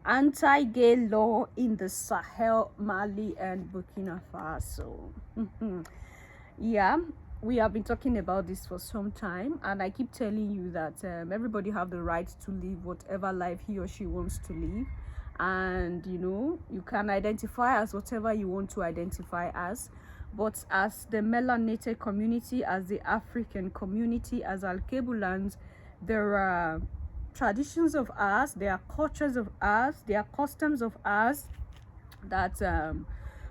anti-gay law in the Sahel, Mali, and Burkina Faso. Yeah, we have been talking about this for some time, and I keep telling you that everybody have the right to live whatever life he or she wants to live, and you can identify as whatever you want to identify as. But as the melanated community, as the African community, as Alkebulans, there are traditions of ours, there are cultures of ours, there are customs of ours that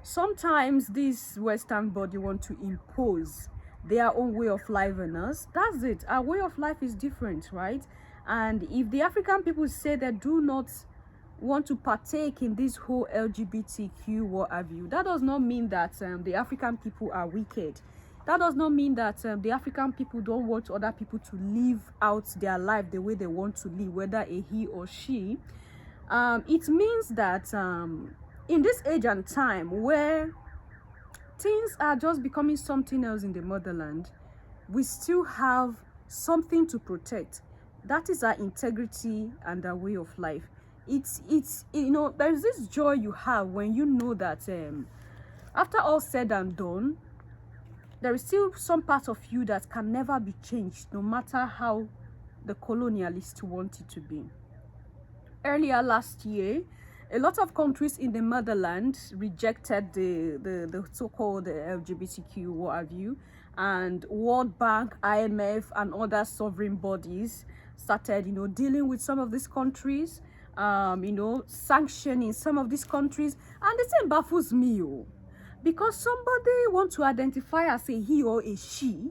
sometimes this Western body want to impose their own way of life on us. That's it. Our way of life is different, right? And if the African people say they do not want to partake in this whole LGBTQ, what have you, that does not mean that the African people are wicked. That does not mean that the African people don't want other people to live out their life the way they want to live, whether a he or she. It means that in this age and time where things are just becoming something else in the motherland, we still have something to protect. That is our integrity and our way of life. It's there's this joy you have when you know that after all said and done, there is still some part of you that can never be changed, no matter how the colonialists want it to be. Earlier last year, a lot of countries in the motherland rejected the so-called LGBTQ, what have you, and World Bank, IMF, and other sovereign bodies started, dealing with some of these countries, sanctioning some of these countries, and the same baffles me, because somebody want to identify as a he or a she.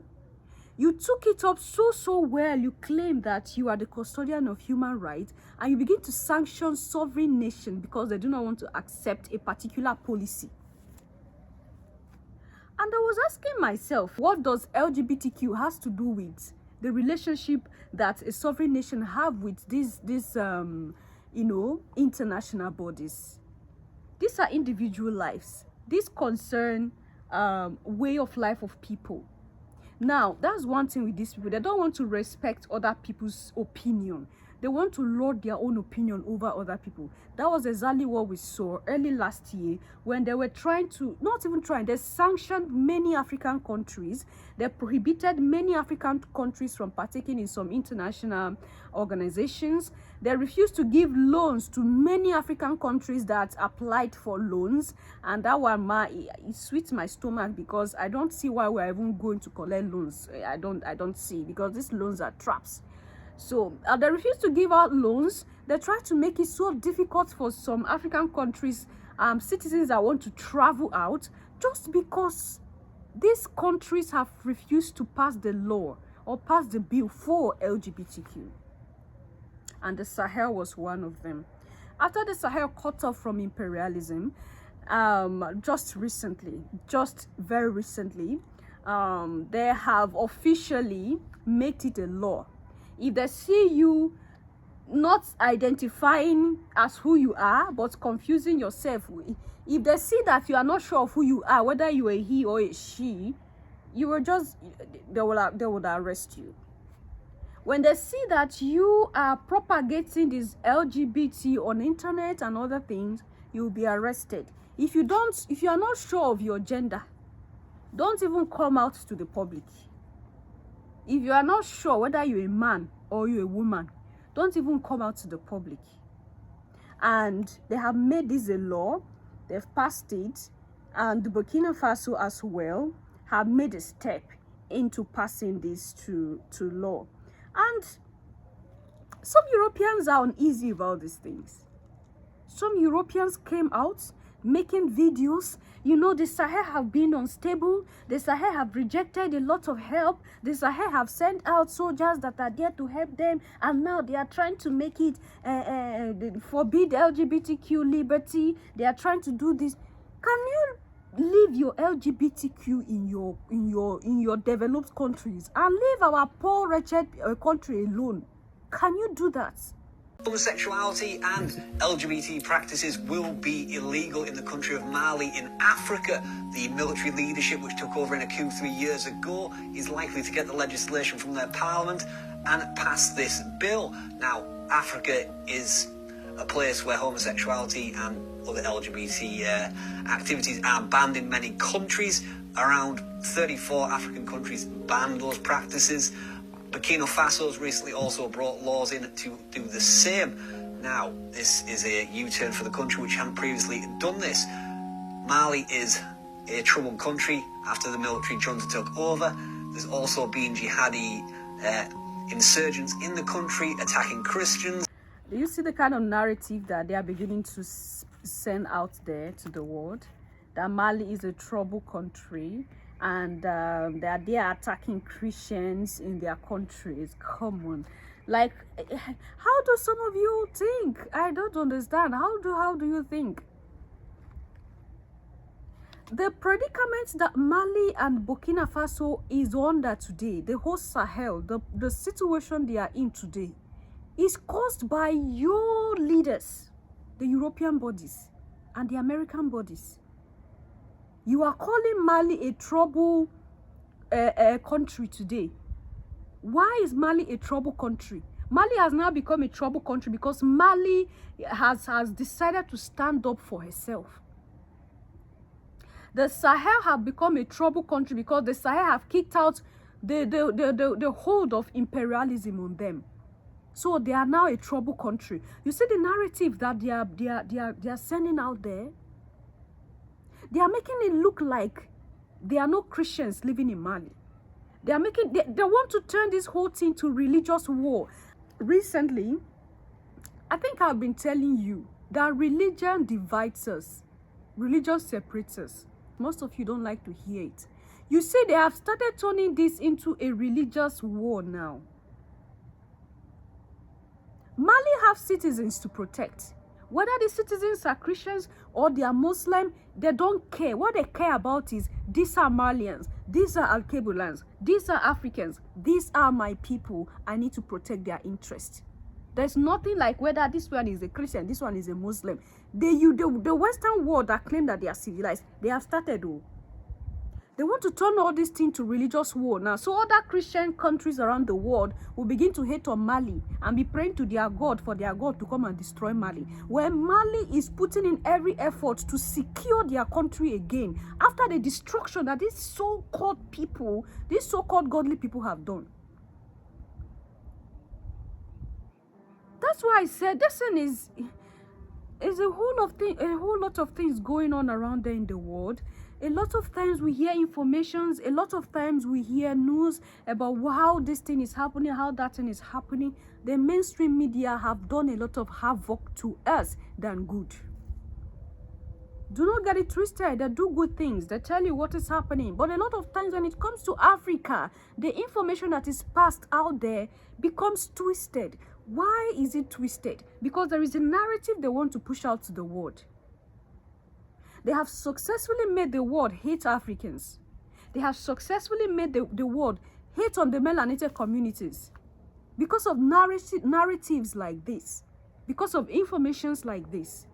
You took it up so well. You claim that you are the custodian of human rights, and you begin to sanction sovereign nations because they do not want to accept a particular policy. And I was asking myself, what does LGBTQ has to do with the relationship that a sovereign nation have with these international bodies? These are individual lives. This concern way of life of people. Now, that's one thing with these people. They don't want to respect other people's opinion. They want to lord their own opinion over other people. That was exactly what we saw early last year when they were trying to, not even trying, they sanctioned many African countries. They prohibited many African countries from partaking in some international organizations. They refused to give loans to many African countries that applied for loans. And that one, it sweets my stomach because I don't see why we're even going to collect loans. I don't see, because these loans are traps. So they refuse to give out loans. They try to make it so difficult for some African countries, citizens that want to travel out, just because these countries have refused to pass the law or pass the bill for LGBTQ. And the Sahel was one of them. After the Sahel cut off from imperialism, just very recently, they have officially made it a law. If they see you not identifying as who you are, but confusing yourself, if they see that you are not sure of who you are, whether you are a he or a she, they will arrest you. When they see that you are propagating this LGBT on the internet and other things, you will be arrested. If you are not sure of your gender, don't even come out to the public. If you are not sure whether you're a man or you're a woman, don't even come out to the public. And they have made this a law. They've passed it. And the Burkina Faso as well have made a step into passing this to law. And some Europeans are uneasy about these things. Some Europeans came out making videos. The Sahel have been unstable. The Sahel have rejected a lot of help. The Sahel have sent out soldiers that are there to help them, and now they are trying to make it forbid LGBTQ liberty. They are trying to do this. Can you leave your LGBTQ in your developed countries and leave our poor wretched country alone? Can you do that? Homosexuality and LGBT practices will be illegal in the country of Mali in Africa. The military leadership, which took over in a coup 3 years ago, is likely to get the legislation from their parliament and pass this bill. Now, Africa is a place where homosexuality and other LGBT activities are banned in many countries. Around 34 African countries ban those practices. Burkina Faso has recently also brought laws in to do the same. Now, this is a U-turn for the country which hadn't previously done this. Mali is a troubled country after the military junta took over. There's also been jihadi insurgents in the country attacking Christians. Do you see the kind of narrative that they are beginning to send out there to the world? That Mali is a troubled country and that they are attacking Christians in their countries. Come on. Like, how do some of you think? I don't understand. How do you think? The predicament that Mali and Burkina Faso is under today, the whole Sahel, the situation they are in today, is caused by your leaders, the European bodies and the American bodies. You are calling Mali a trouble country today. Why is Mali a trouble country? Mali has now become a trouble country because Mali has decided to stand up for herself. The Sahel have become a trouble country because the Sahel have kicked out the hold of imperialism on them. So they are now a trouble country. You see the narrative that they are sending out there? They are making it look like there are no Christians living in Mali. They want to turn this whole thing to religious war. Recently, I think I've been telling you that religion divides us. Religion separates us. Most of you don't like to hear it. You see, they have started turning this into a religious war now. Mali have citizens to protect. Whether the citizens are Christians or they are Muslim, they don't care. What they care about is, these are Malians, these are Al-Kabulans, these are Africans, these are my people. I need to protect their interests. There's nothing like whether this one is a Christian, this one is a Muslim. The Western world that claim that they are civilized, they have started. They want to turn all this thing to religious war now. So other Christian countries around the world will begin to hate on Mali and be praying to their God for their God to come and destroy Mali. When Mali is putting in every effort to secure their country again after the destruction that these so-called people, these so-called godly people have done. That's why I said this thing is a whole lot of things going on around there in the world. A lot of times we hear informations, a lot of times we hear news about how this thing is happening, how that thing is happening. The mainstream media have done a lot of havoc to us than good. Do not get it twisted. They do good things. They tell you what is happening. But a lot of times when it comes to Africa, the information that is passed out there becomes twisted. Why is it twisted? Because there is a narrative they want to push out to the world. They have successfully made the world hate Africans. They have successfully made the world hate on the melanated communities. Because of narratives like this. Because of informations like this.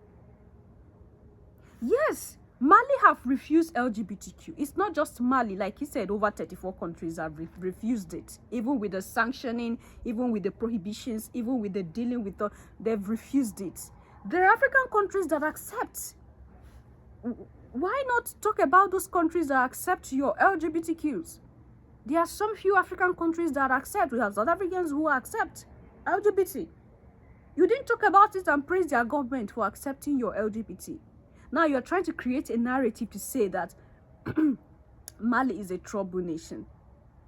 Yes, Mali have refused LGBTQ. It's not just Mali. Like he said, over 34 countries have refused it. Even with the sanctioning, even with the prohibitions, even with the dealing with they've refused it. There are African countries that accept. Why not talk about those countries that accept your LGBTQs? There are some few African countries that accept. We have South Africans who accept LGBT. You didn't talk about it and praise their government for accepting your LGBT. Now you're trying to create a narrative to say that Mali is a trouble nation.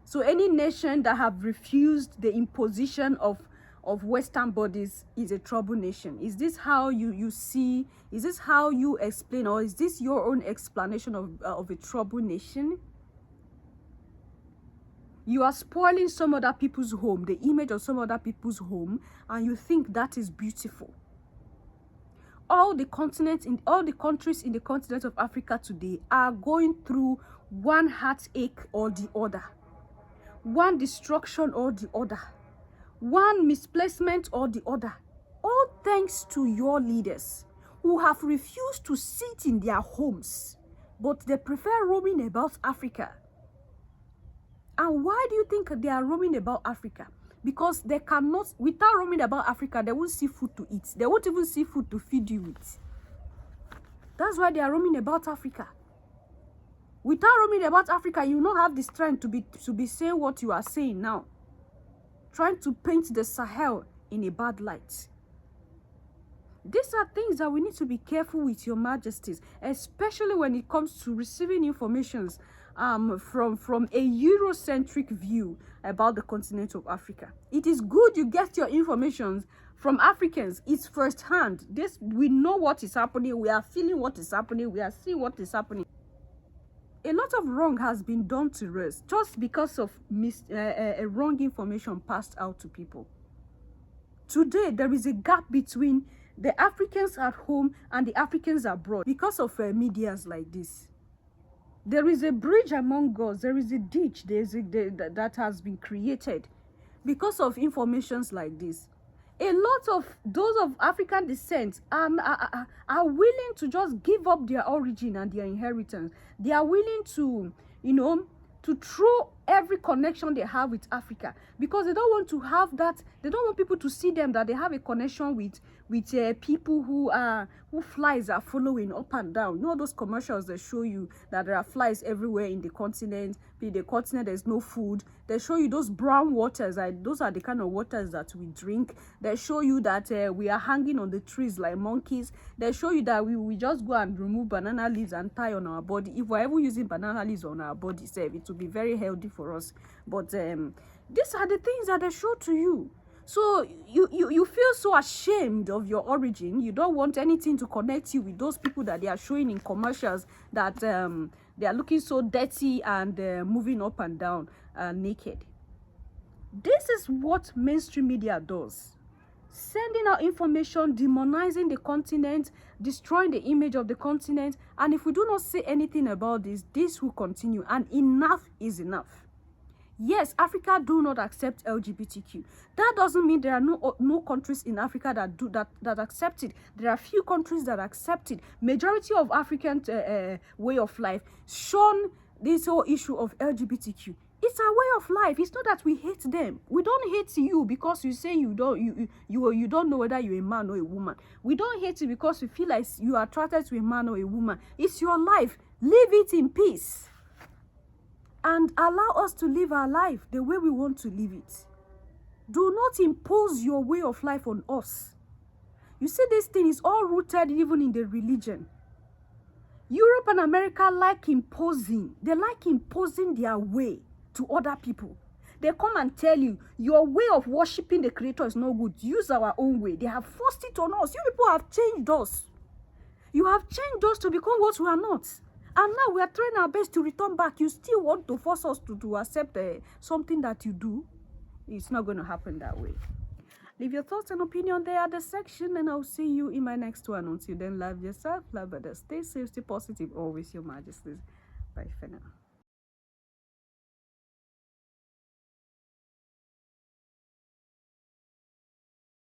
So any nation that have refused the imposition of Western bodies is a trouble nation. Is this how you see? Is this how you explain, or is this your own explanation of a trouble nation? You are spoiling some other people's home, the image of some other people's home, and you think that is beautiful. All the countries in the continent of Africa today are going through one heartache or the other, one destruction or the other, one misplacement or the other, all thanks to your leaders who have refused to sit in their homes, but they prefer roaming about Africa. And why do you think they are roaming about Africa? because they cannot, without roaming about Africa, they won't see food to eat. They won't even see food to feed you with. That's why they are roaming about Africa. Without roaming about Africa, you don't have the strength to be saying what you are saying now, trying to paint the Sahel in a bad light. These are things that we need to be careful with, Your Majesties, especially when it comes to receiving information from a Eurocentric view about the continent of Africa. It is good you get your information from Africans. It's firsthand. We know what is happening. We are feeling what is happening. We are seeing what is happening. A lot of wrong has been done to us just because of wrong information passed out to people. Today, there is a gap between the Africans at home and the Africans abroad because of medias like this. There is a bridge among us. There is a ditch that has been created because of informations like this. A lot of those of African descent are willing to just give up their origin and their inheritance. They are willing to, to throw every connection they have with Africa, because they don't want to have that. They don't want people to see them that they have a connection with people who flies are following up and down. You know those commercials that show you that there are flies everywhere in the continent. In the continent, there's no food. They show you those brown waters. Those are the kind of waters that we drink. They show you that we are hanging on the trees like monkeys. They show you that we just go and remove banana leaves and tie on our body. If we're ever using banana leaves on our body, it will be very healthy for us. But these are the things that they show to you. So you feel so ashamed of your origin. You don't want anything to connect you with those people that they are showing in commercials that they are looking so dirty and moving up and down naked. This is what mainstream media does. Sending out information, demonizing the continent, destroying the image of the continent. And if we do not say anything about this, this will continue. And enough is enough. Yes, Africa do not accept LGBTQ. That doesn't mean there are no countries in Africa that accept it. There are few countries that accept it. Majority of African way of life shun this whole issue of LGBTQ. It's our way of life. It's not that we hate them. We don't hate you because you say you don't know whether you're a man or a woman. We don't hate you because we feel like you are attracted to a man or a woman. It's your life. Live it in peace. And allow us to live our life the way we want to live it. Do not impose your way of life on us. You see, this thing is all rooted even in the religion. Europe and America like imposing. They like imposing their way to other people. They come and tell you, your way of worshiping the Creator is no good. Use our own way. They have forced it on us. You people have changed us. You have changed us to become what we are not. And now we are trying our best to return back. You still want to force us to accept something that you do? It's not going to happen that way. Leave your thoughts and opinion there at the section, and I'll see you in my next one. Until then, love yourself, love others. Stay safe, stay positive. Always, Your Majesties. Bye for now.